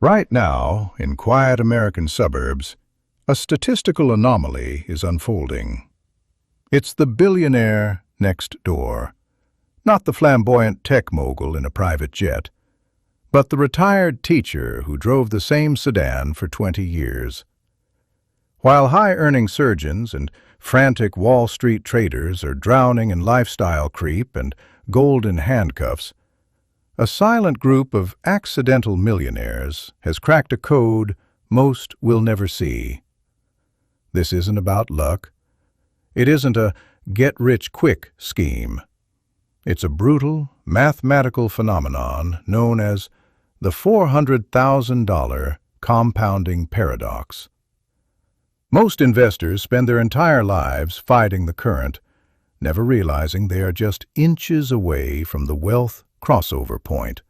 Right now, in quiet American suburbs, a statistical anomaly is unfolding. It's the billionaire next door, not the flamboyant tech mogul in a private jet, but the retired teacher who drove the same sedan for 20 years. While high-earning surgeons and frantic Wall Street traders are drowning in lifestyle creep and golden handcuffs, a silent group of accidental millionaires has cracked a code most will never see. This isn't about luck. It isn't a get-rich-quick scheme. It's a brutal, mathematical phenomenon known as the $400,000 compounding paradox. Most investors spend their entire lives fighting the current, never realizing they are just inches away from the wealth crossover point,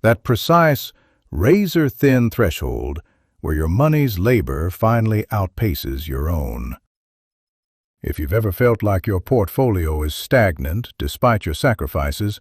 that precise, razor-thin threshold where your money's labor finally outpaces your own. If you've ever felt like your portfolio is stagnant despite your sacrifices,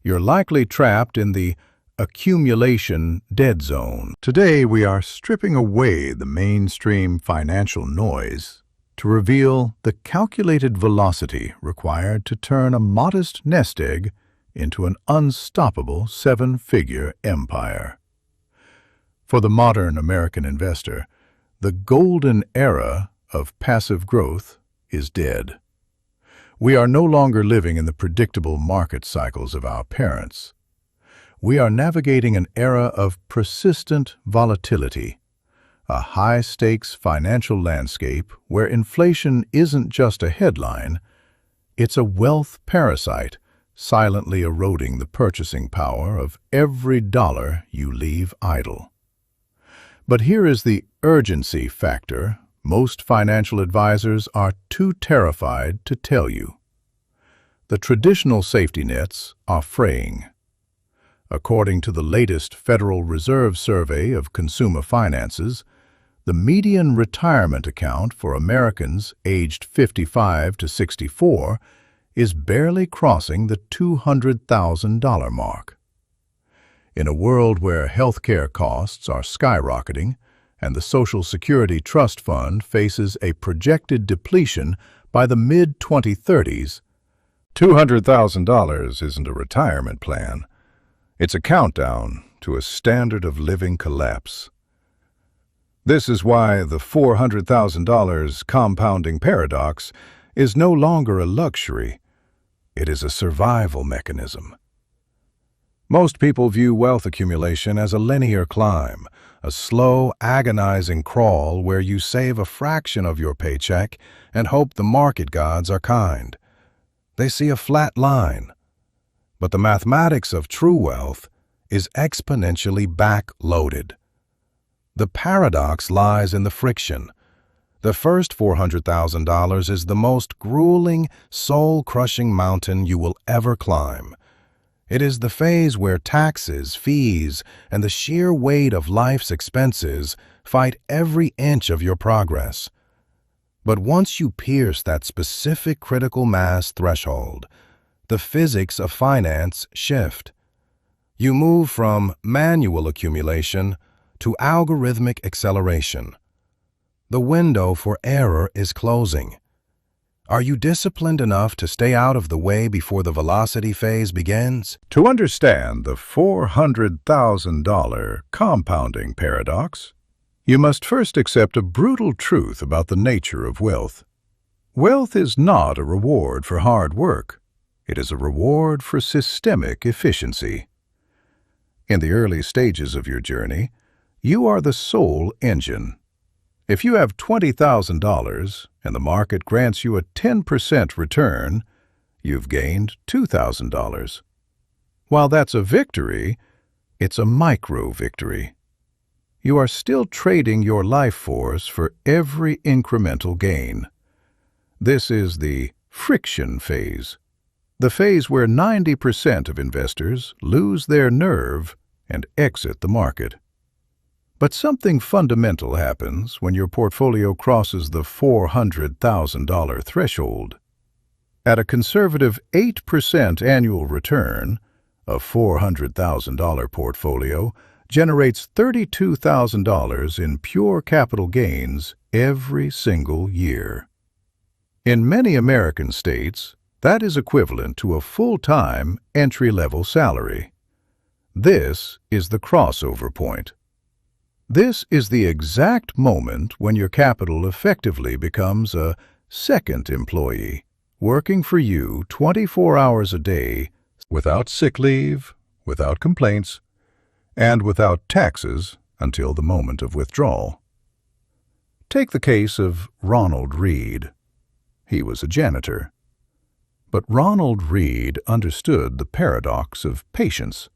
you're likely trapped in the accumulation deadzone. Today, we are stripping away the mainstream financial noise to reveal the calculated velocity required to turn a modest nest egg into an unstoppable seven-figure empire. For the modern American investor, the golden era of passive growth is dead. We are no longer living in the predictable market cycles of our parents. We are navigating an era of persistent volatility, a high-stakes financial landscape where inflation isn't just a headline, it's a wealth parasite silently eroding the purchasing power of every dollar you leave idle. But here is the urgency factor most financial advisors are too terrified to tell you. The traditional safety nets are fraying. According to the latest Federal Reserve Survey of Consumer Finances, the median retirement account for Americans aged 55 to 64 is barely crossing the $200,000 mark. In a world where healthcare costs are skyrocketing and the Social Security Trust Fund faces a projected depletion by the mid-2030s, $200,000 isn't a retirement plan. It's a countdown to a standard of living collapse. This is why the $400,000 compounding paradox is no longer a luxury. It is a survival mechanism. Most people view wealth accumulation as a linear climb, a slow, agonizing crawl where you save a fraction of your paycheck and hope the market gods are kind. They see a flat line. But the mathematics of true wealth is exponentially back-loaded. The paradox lies in the friction. The first $400,000 is the most grueling, soul-crushing mountain you will ever climb. It is the phase where taxes, fees, and the sheer weight of life's expenses fight every inch of your progress. But once you pierce that specific critical mass threshold, the physics of finance shift. You move from manual accumulation to algorithmic acceleration. The window for error is closing. Are you disciplined enough to stay out of the way before the velocity phase begins? To understand the $400,000 compounding paradox, you must first accept a brutal truth about the nature of wealth. Wealth is not a reward for hard work. It is a reward for systemic efficiency. In the early stages of your journey, you are the sole engine. If you have $20,000 and the market grants you a 10% return, you've gained $2,000. While that's a victory, it's a micro-victory. You are still trading your life force for every incremental gain. This is the friction phase, the phase where 90% of investors lose their nerve and exit the market. But something fundamental happens when your portfolio crosses the $400,000 threshold. At a conservative 8% annual return, a $400,000 portfolio generates $32,000 in pure capital gains every single year. In many American states, that is equivalent to a full-time entry-level salary. This is the crossover point. This is the exact moment when your capital effectively becomes a second employee, working for you 24 hours a day, without sick leave, without complaints, and without taxes until the moment of withdrawal. Take the case of Ronald Reed. He was a janitor. But Ronald Reed understood the paradox of patience.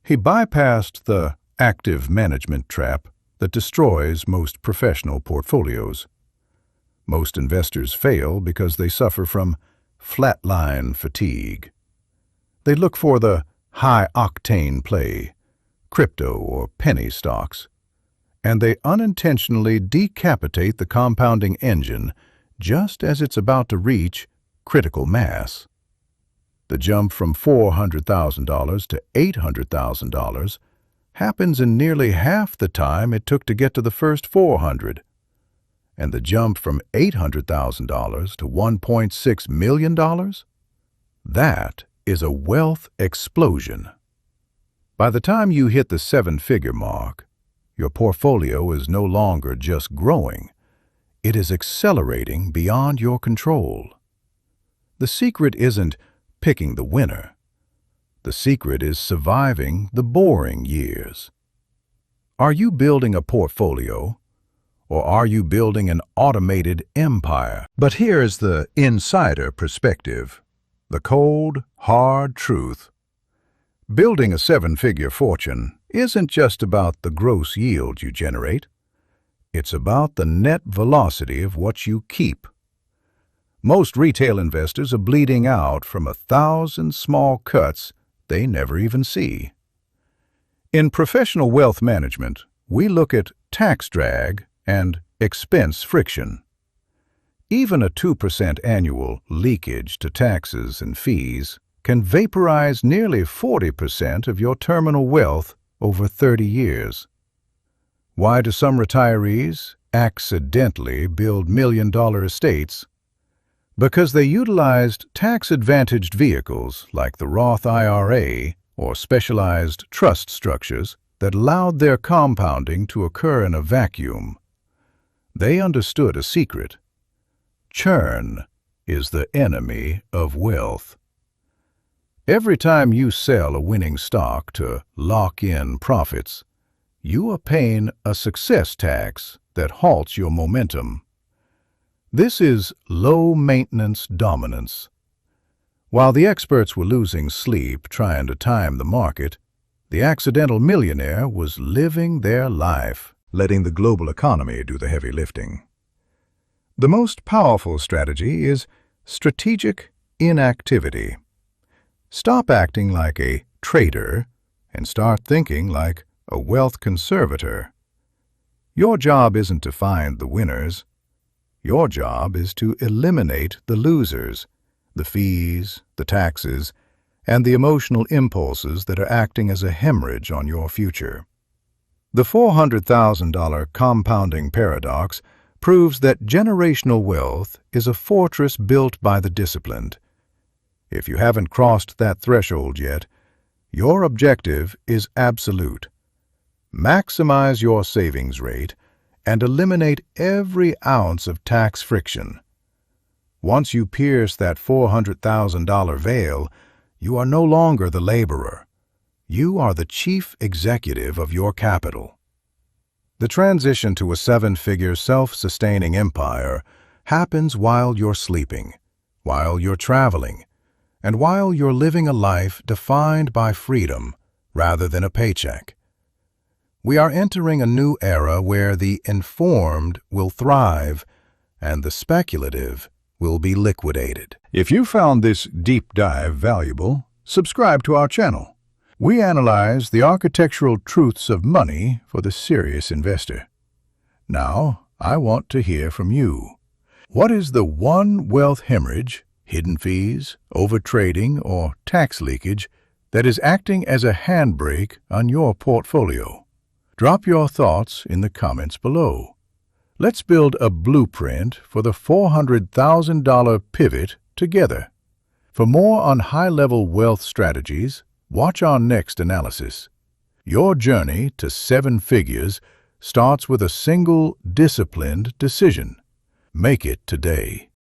He bypassed the active management trap that destroys most professional portfolios. Most investors fail because they suffer from flatline fatigue. They look for the high-octane play, crypto or penny stocks, and they unintentionally decapitate the compounding engine just as it's about to reach critical mass. The jump from $400,000 to $800,000 happens in nearly half the time it took to get to the first $400,000. And the jump from $800,000 to $1.6 million? That is a wealth explosion. By the time you hit the seven-figure mark, your portfolio is no longer just growing. It is accelerating beyond your control. The secret isn't picking the winner. The secret is surviving the boring years. Are you building a portfolio, or are you building an automated empire? But here's the insider perspective, the cold, hard truth. Building a seven-figure fortune isn't just about the gross yield you generate. It's about the net velocity of what you keep. Most retail investors are bleeding out from 1,000 small cuts they never even see. In professional wealth management, we look at tax drag and expense friction. Even a 2% annual leakage to taxes and fees can vaporize nearly 40% of your terminal wealth over 30 years. Why do some retirees accidentally build million-dollar estates? Because they utilized tax-advantaged vehicles like the Roth IRA or specialized trust structures that allowed their compounding to occur in a vacuum. They understood a secret. Churn is the enemy of wealth. Every time you sell a winning stock to lock in profits, you are paying a success tax that halts your momentum. This is low-maintenance dominance. While the experts were losing sleep trying to time the market, the accidental millionaire was living their life, letting the global economy do the heavy lifting. The most powerful strategy is strategic inactivity. Stop acting like a trader and start thinking like a wealth conservator. Your job isn't to find the winners. Your job is to eliminate the losers, the fees, the taxes, and the emotional impulses that are acting as a hemorrhage on your future. The $400,000 compounding paradox proves that generational wealth is a fortress built by the disciplined. If you haven't crossed that threshold yet, your objective is absolute. Maximize your savings rate and eliminate every ounce of tax friction. Once you pierce that $400,000 veil, you are no longer the laborer. You are the chief executive of your capital. The transition to a seven-figure self-sustaining empire happens while you're sleeping, while you're traveling, and while you're living a life defined by freedom rather than a paycheck. We are entering a new era where the informed will thrive and the speculative will be liquidated. If you found this deep dive valuable, subscribe to our channel. We analyze the architectural truths of money for the serious investor. Now, I want to hear from you. What is the one wealth hemorrhage, hidden fees, overtrading, or tax leakage that is acting as a handbrake on your portfolio? Drop your thoughts in the comments below. Let's build a blueprint for the $400,000 pivot together. For more on high-level wealth strategies, watch our next analysis. Your journey to 7 figures starts with a single disciplined decision. Make it today.